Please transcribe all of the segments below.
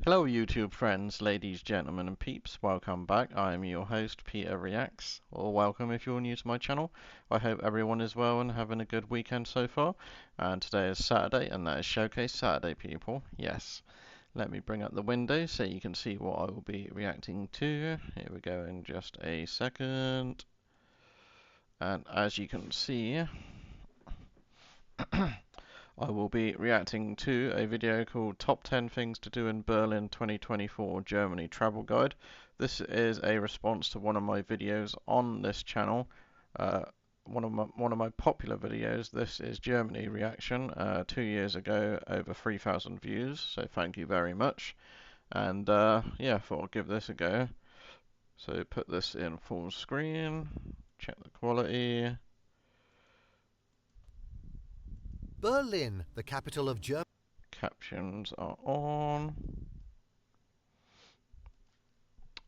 Hello YouTube friends, ladies, gentlemen and peeps, welcome back. I am your host Peter Reacts, or welcome if you're new to my channel. I hope everyone is well and having a good weekend so far. And today is Saturday, and that is Showcase Saturday, people. Yes. Let me bring up the window so you can see what I will be reacting to. Here we go in just a second. And as you can see, I will be reacting to a video called Top 10 Things to Do in Berlin 2024 Germany Travel Guide. This is a response to one of my videos on this channel. One of my popular videos. This is Germany reaction 2 years ago, over 3,000 views, so thank you very much. And yeah, thought I'd give this a go. So put this in full screen, check the quality. Berlin, the capital of Germany. Captions are on.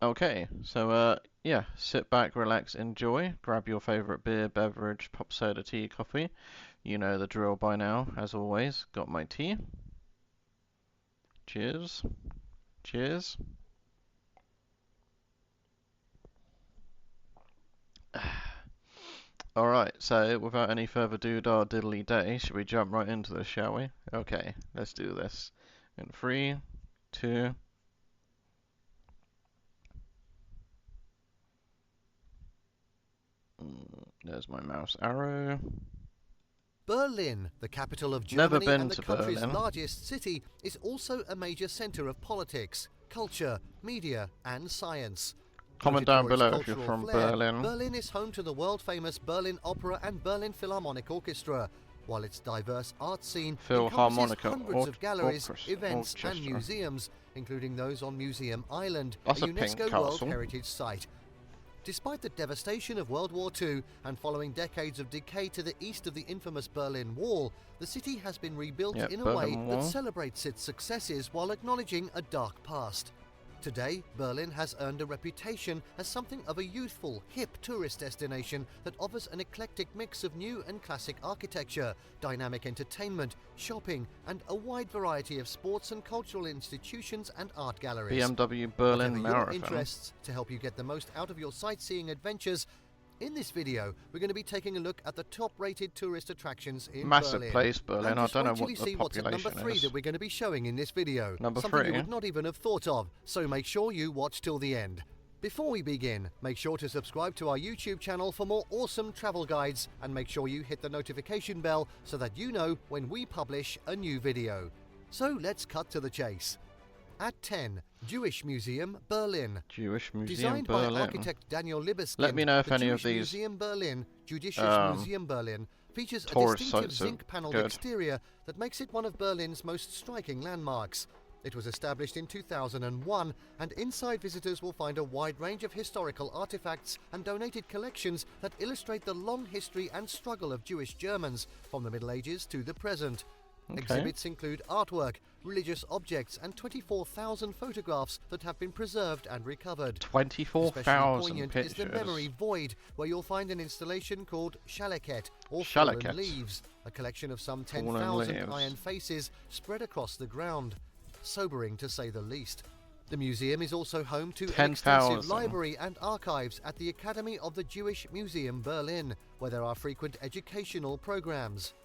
Okay, so yeah, sit back, relax, enjoy. Grab your favorite beer, beverage, pop soda, tea, coffee. You know the drill by now, as always. Got my tea. Cheers. Cheers. Alright, so without any further doodah diddly day, should we jump right into this, shall we? Okay, let's do this. In 3, 2... There's my mouse arrow. Berlin, the capital of Germany and the country's Berlin. largest city, is also a major centre of politics, culture, media and science. Comment down below if you're from Berlin. Berlin is home to the world-famous Berlin Opera and Berlin Philharmonic Orchestra, while its diverse art scene encompasses hundreds of galleries, events and museums, including those on Museum Island, a UNESCO World Heritage Site. Despite the devastation of World War II and following decades of decay to the east of the infamous Berlin Wall, the city has been rebuilt in a way that celebrates its successes while acknowledging a dark past. Today, Berlin has earned a reputation as something of a youthful, hip tourist destination that offers an eclectic mix of new and classic architecture, dynamic entertainment, shopping, and a wide variety of sports and cultural institutions and art galleries. BMW Berlin Marathon. Your interests to help you get the most out of your sightseeing adventures. In this video, we're going to be taking a look at the top-rated tourist attractions in Berlin. Massive place, Berlin. I don't know what the see what's at number 3 that we're going to be showing in this video. Number Something 3. you would not even have thought of, so make sure you watch till the end. Before we begin, make sure to subscribe to our YouTube channel for more awesome travel guides, and make sure you hit the notification bell so that you know when we publish a new video. So let's cut to the chase. At 10, Jewish Museum, Berlin. Jewish Museum, Designed Berlin. by architect Daniel Libeskind, Let me know if any Jewish of these Museum Berlin, Judicious Museum Berlin, features a distinctive zinc-paneled exterior that makes it one of Berlin's most striking landmarks. It was established in 2001, and inside visitors will find a wide range of historical artifacts and donated collections that illustrate the long history and struggle of Jewish Germans, from the Middle Ages to the present. Exhibits include artwork, religious objects, and 24,000 photographs that have been preserved and recovered. 24,000 pictures. Is the memory void, where you'll find an installation called Schaleket, or Fallen Leaves, a collection of some 10,000 iron faces spread across the ground. Sobering, to say the least. The museum is also home to an extensive library and archives at the Academy of the Jewish Museum Berlin, where there are frequent educational programs.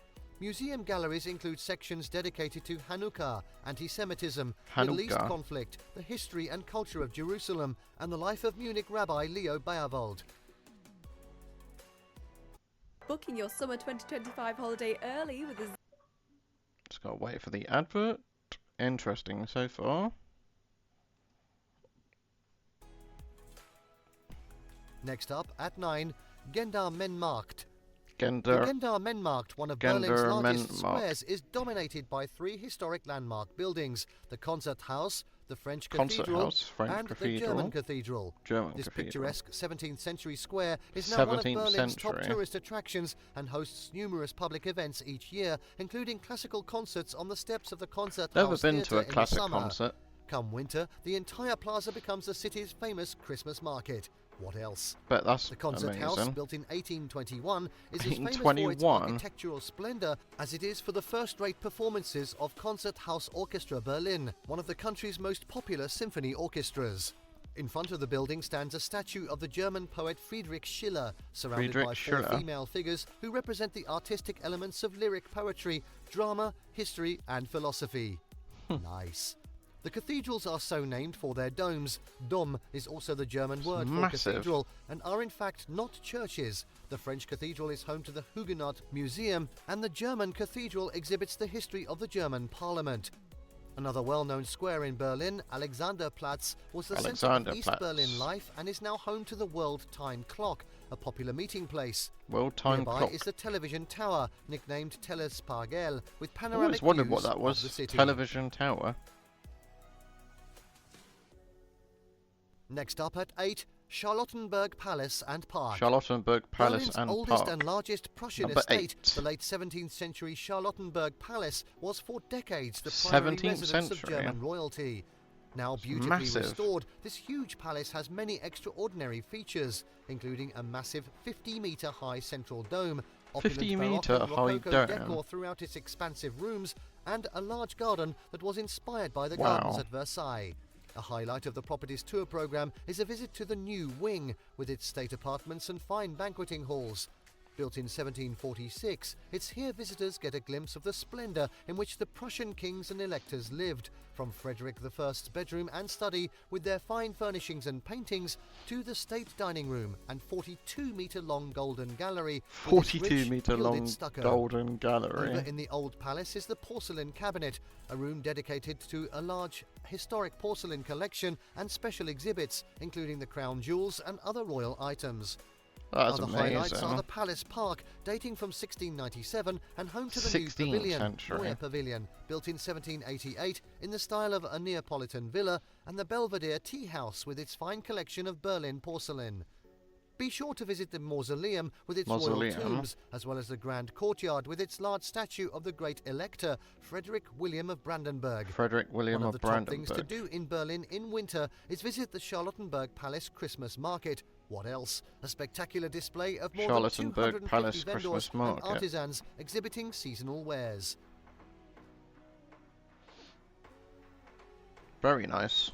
Museum galleries include sections dedicated to Hanukkah, anti-Semitism, Middle East conflict, the history and culture of Jerusalem, and the life of Munich Rabbi Leo Bayerwald. Booking your summer 2025 holiday early with a... Just gotta wait for the advert. Interesting so far. Next up, at 9, Gendarmstadt. The Gendarmstadt, one of Berlin's largest squares, is dominated by 3 historic landmark buildings: the Concerthaus, the French Cathedral, and the German Cathedral. This picturesque 17th century square is now one of Berlin's top tourist attractions and hosts numerous public events each year, including classical concerts on the steps of the Concerthaus Never been to a Theatre classic in the summer. concert. Come winter, the entire plaza becomes the city's famous Christmas market. What else? Bet that's the concert amazing. house, built in 1821, is as famous for its architectural splendour as it is for the first-rate performances of Concerthaus Orchestra Berlin, one of the country's most popular symphony orchestras. In front of the building stands a statue of the German poet Friedrich Schiller, surrounded by four female figures who represent the artistic elements of lyric poetry, drama, history and philosophy. Nice. The cathedrals are so named for their domes. Dom is also the German word for cathedral and are in fact not churches. The French cathedral is home to the Huguenot Museum and the German cathedral exhibits the history of the German parliament. Another well-known square in Berlin, Alexanderplatz, was the centre of East Berlin life and is now home to the World Time Clock, a popular meeting place. World Time Clock. Nearby is the television tower, nicknamed Telespagel, with panoramic views wondered what that was. Of the city. Television tower. Next up at 8, Charlottenburg Palace and Park. Charlottenburg Palace Berlin's and oldest Park. and largest Prussian estate, the late 17th century Charlottenburg Palace, was for decades the primary residence of German royalty. Now beautifully restored, this huge palace has many extraordinary features, including a massive 50-metre high central dome, 50-metre high dome decor throughout its expansive rooms, and a large garden that was inspired by the gardens at Versailles. A highlight of the property's tour programme is a visit to the new wing, with its state apartments and fine banqueting halls. Built in 1746, it's here visitors get a glimpse of the splendour in which the Prussian kings and electors lived, from Frederick I's bedroom and study with their fine furnishings and paintings, to the state dining room and 42-metre-long golden gallery. 42-metre-long golden gallery. Over in the old palace is the porcelain cabinet, a room dedicated to a large historic porcelain collection and special exhibits, including the crown jewels and other royal items. That's Other amazing. highlights are the Palace Park, dating from 1697 and home to the new pavilion, Moyer Pavilion, built in 1788 in the style of a Neapolitan villa, and the Belvedere Tea House with its fine collection of Berlin porcelain. Be sure to visit the mausoleum with its royal tombs, as well as the grand courtyard with its large statue of the great elector, Frederick William of Brandenburg. Frederick William of Brandenburg. One of the top things to do in Berlin in winter is visit the Charlottenburg Palace Christmas Market. What else? A spectacular display of more than 250 vendors and artisans exhibiting seasonal wares. Very nice.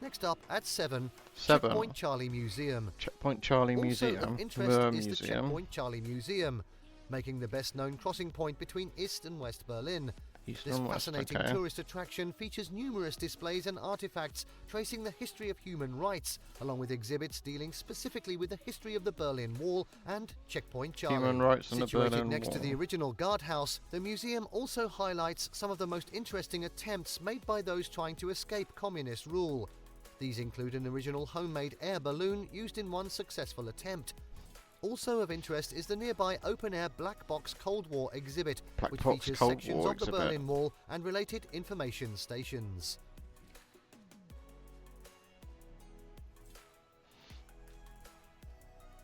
Next up at 7, 7. Checkpoint Charlie Museum. Checkpoint Charlie Museum. Also of interest is the Checkpoint Charlie Museum, making the best-known crossing point between East and West Berlin. This fascinating tourist attraction features numerous displays and artifacts tracing the history of human rights, along with exhibits dealing specifically with the history of the Berlin Wall and Checkpoint Charlie. Human rights and the Berlin Wall. Situated next to the original guardhouse, the museum also highlights some of the most interesting attempts made by those trying to escape communist rule. These include an original homemade air balloon used in one successful attempt. Also of interest is the nearby open-air Black Box Cold War exhibit, which features sections of the Berlin Wall and related information stations.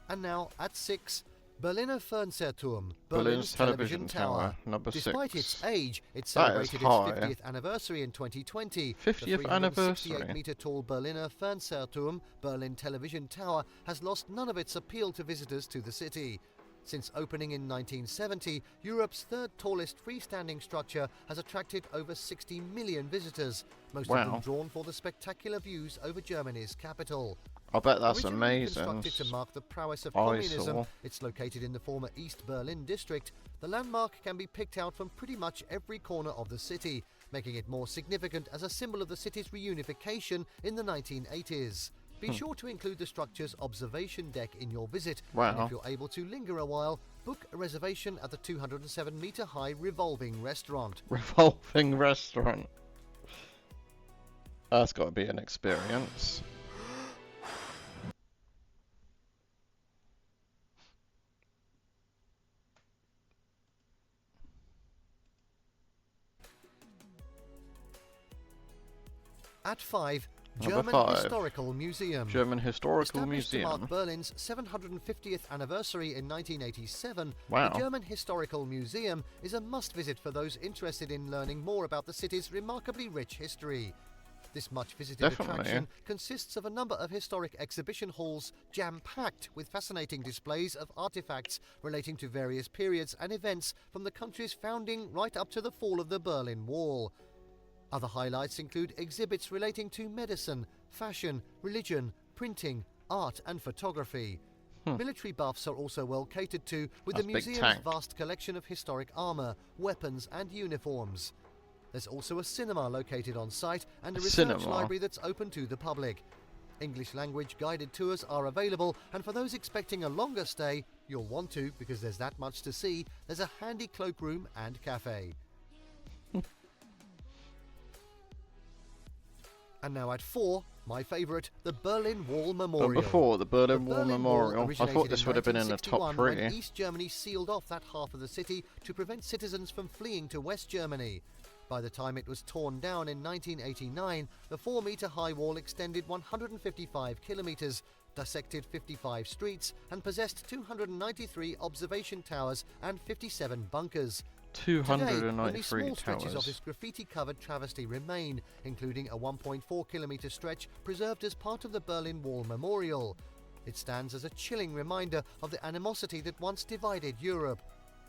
And now, at 6, Berliner Fernsehturm, Berlin's television tower. Number 6. Despite its age, it celebrated its 50th anniversary in 2020. 50th anniversary. The 368-metre-tall Berliner Fernsehturm, Berlin Television Tower, has lost none of its appeal to visitors to the city. Since opening in 1970, Europe's third tallest freestanding structure has attracted over 60 million visitors, most of them drawn for the spectacular views over Germany's capital. I bet that's Originally amazing. Constructed to mark the prowess of communism, it's located in the former East Berlin district. The landmark can be picked out from pretty much every corner of the city, making it more significant as a symbol of the city's reunification in the 1980s. Be sure to include the structure's observation deck in your visit, and if you're able to linger a while, book a reservation at the 207-metre-high Revolving Restaurant. Revolving Restaurant. That's got to be an experience. At 5, German Historical Museum. German Historical Museum. To mark Berlin's 750th anniversary in 1987, the German Historical Museum is a must-visit for those interested in learning more about the city's remarkably rich history. This much-visited attraction consists of a number of historic exhibition halls jam-packed with fascinating displays of artifacts relating to various periods and events from the country's founding right up to the fall of the Berlin Wall. Other highlights include exhibits relating to medicine, fashion, religion, printing, art and photography. Military buffs are also well catered to, with the museum's vast collection of historic armour, weapons and uniforms. There's also a cinema located on site and a research library that's open to the public. English language guided tours are available, and for those expecting a longer stay, you'll want to because there's that much to see. There's a handy cloakroom and cafe. And now at 4, my favourite, the Berlin Wall Memorial. Number 4, the Berlin Wall Memorial. I thought this would have been in the top 3. When East Germany sealed off that half of the city to prevent citizens from fleeing to West Germany. By the time it was torn down in 1989, the 4-metre-high wall extended 155 kilometres, dissected 55 streets, and possessed 293 observation towers and 57 bunkers. 293 only small stretches towers. of this graffiti-covered travesty remain, including a 1.4-kilometre stretch preserved as part of the Berlin Wall Memorial. It stands as a chilling reminder of the animosity that once divided Europe.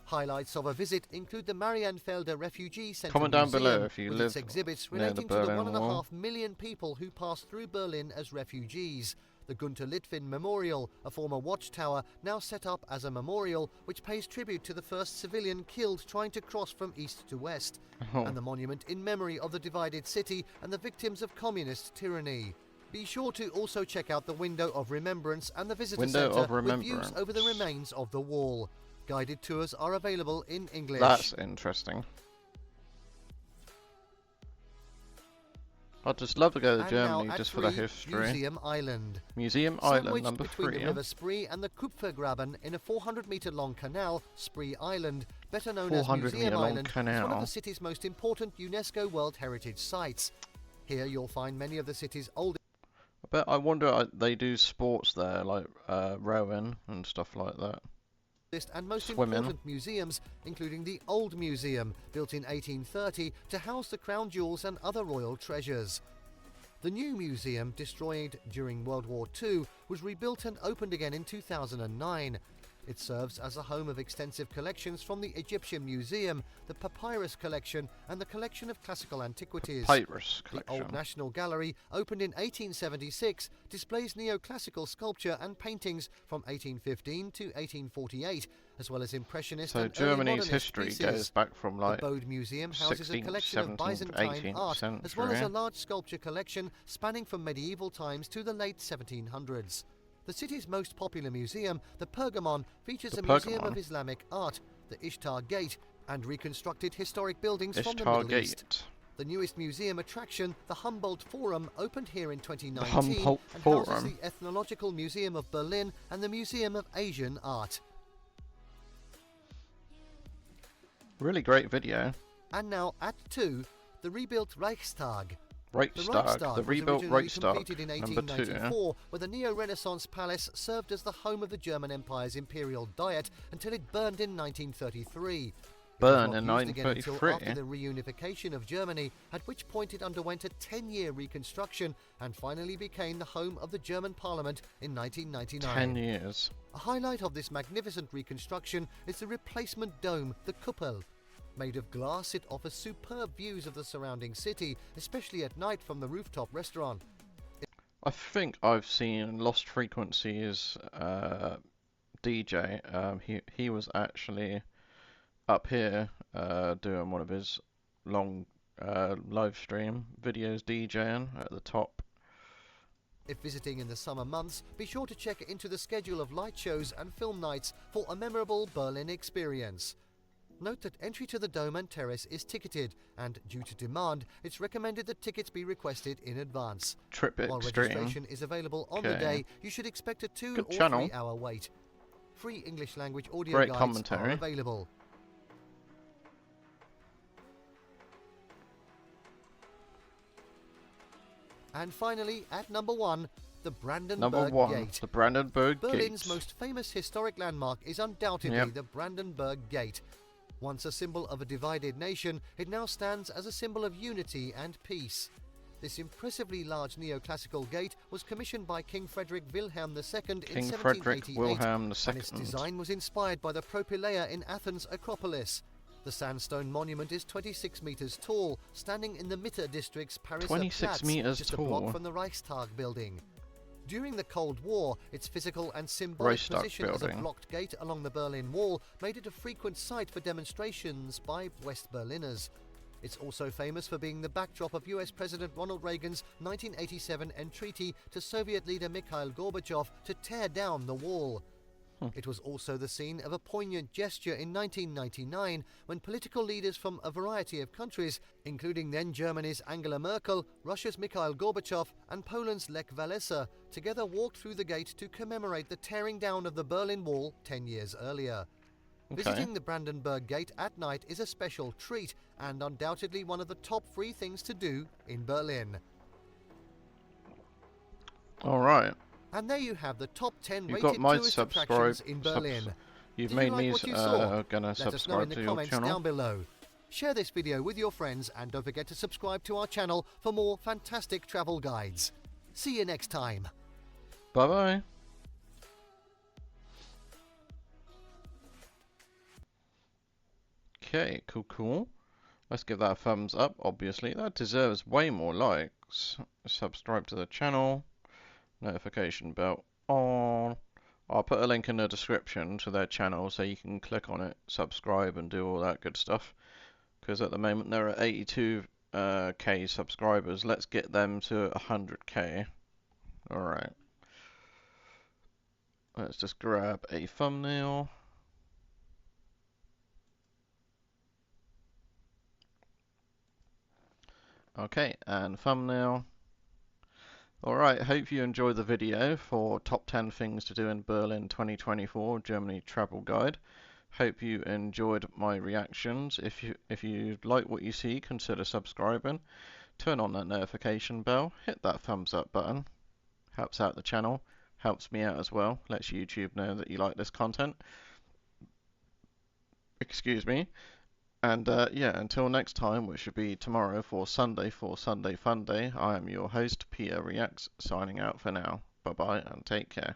Highlights of a visit include the Marienfelde Refugee Center Comment down Museum, below if you with live its exhibits near relating the to the Berlin 1.5 Wall. million people who passed through Berlin as refugees. The Gunter Litvin Memorial, a former watchtower now set up as a memorial which pays tribute to the first civilian killed trying to cross from east to west, and the monument in memory of the divided city and the victims of communist tyranny. Be sure to also check out the Window of Remembrance and the Visitor Centre with views over the remains of the wall. Guided tours are available in English. That's interesting. I'd just love to go to Germany just for the history. Museum Island. Museum Island, number 3. Between the River Spree and the Kupfergraben in a 400-metre-long canal, Spree Island, better known as Museum Island, is one of the city's most important UNESCO World Heritage Sites. Here you'll find many of the city's oldest... I wonder they do sports there, like rowing and stuff like that. And most important museums, including the Old Museum, built in 1830 to house the crown jewels and other royal treasures. The new museum, destroyed during World War II, was rebuilt and opened again in 2009. It serves as a home of extensive collections from the Egyptian Museum, the Papyrus Collection, and the collection of classical antiquities. Papyrus Collection. The Old National Gallery, opened in 1876, displays neoclassical sculpture and paintings from 1815 to 1848, as well as Impressionist and Germany's history pieces. Goes back from like the Bode Museum houses a collection of 16th, Byzantine art, century. as well as a large sculpture collection spanning from medieval times to the late 1700s. The city's most popular museum, the Pergamon, features a museum of Islamic art, the Ishtar Gate, and reconstructed historic buildings from the Middle East. The newest museum attraction, the Humboldt Forum, opened here in 2019 and houses the Ethnological Museum of Berlin and the Museum of Asian Art. Really great video. And now at 2, the rebuilt Reichstag. The rebuilt Reichstag, completed in 1894, where the Neo-Renaissance palace served as the home of the German Empire's imperial diet until it burned in 1933. Burned in 1933? Until after the reunification of Germany, at which point it underwent a 10-year reconstruction and finally became the home of the German Parliament in 1999. 10 years. A highlight of this magnificent reconstruction is the replacement dome, the Kuppel. Made of glass, it offers superb views of the surrounding city, especially at night from the rooftop restaurant. I think I've seen Lost Frequency's DJ. He was actually up here doing one of his long live stream videos, DJing at the top. If visiting in the summer months, be sure to check into the schedule of light shows and film nights for a memorable Berlin experience. Note that entry to the dome and terrace is ticketed, and due to demand, it's recommended that tickets be requested in advance. While registration is available on the day, you should expect a 2 or 3 hour wait. Free English language audio guides are available. And finally, at number 1, the Brandenburg Gate. The Brandenburg Gate. Berlin's most famous historic landmark is undoubtedly the Brandenburg Gate. Once a symbol of a divided nation, it now stands as a symbol of unity and peace. This impressively large neoclassical gate was commissioned by King Frederick Wilhelm II in 1788, and its design was inspired by the Propylaea in Athens' Acropolis. The sandstone monument is 26 metres tall, standing in the Mitte district's Pariser Platz, just a block from the Reichstag building. During the Cold War, its physical and symbolic position as a blocked gate along the Berlin Wall made it a frequent site for demonstrations by West Berliners. It's also famous for being the backdrop of US President Ronald Reagan's 1987 entreaty to Soviet leader Mikhail Gorbachev to tear down the wall. It was also the scene of a poignant gesture in 1999 when political leaders from a variety of countries, including then Germany's Angela Merkel, Russia's Mikhail Gorbachev and Poland's Lech Walesa, together walked through the gate to commemorate the tearing down of the Berlin Wall 10 years earlier. Visiting the Brandenburg Gate at night is a special treat and undoubtedly one of the top 3 things to do in Berlin. Alright. And there you have the top 10 rated tourist attractions in Berlin. You've made me gonna subscribe to your channel. Let us know in the comments down below. Share this video with your friends and don't forget to subscribe to our channel for more fantastic travel guides. See you next time. Bye bye. Okay, cool. Let's give that a thumbs up, obviously. That deserves way more likes. Subscribe to the channel. Notification bell on. I'll put a link in the description to their channel so you can click on it, subscribe and do all that good stuff. Because at the moment there are 82k subscribers. Let's get them to 100k. Alright. Let's just grab a thumbnail. Okay, and thumbnail. Alright, hope you enjoyed the video for top 10 things to do in Berlin 2024 Germany travel guide. Hope you enjoyed my reactions. If you like what you see, consider subscribing. Turn on that notification bell, hit that thumbs up button. Helps out the channel, helps me out as well, lets YouTube know that you like this content. Excuse me. And yeah, until next time, which should be tomorrow for Sunday Fun Day, I am your host, Peter Reacts, signing out for now. Bye bye and take care.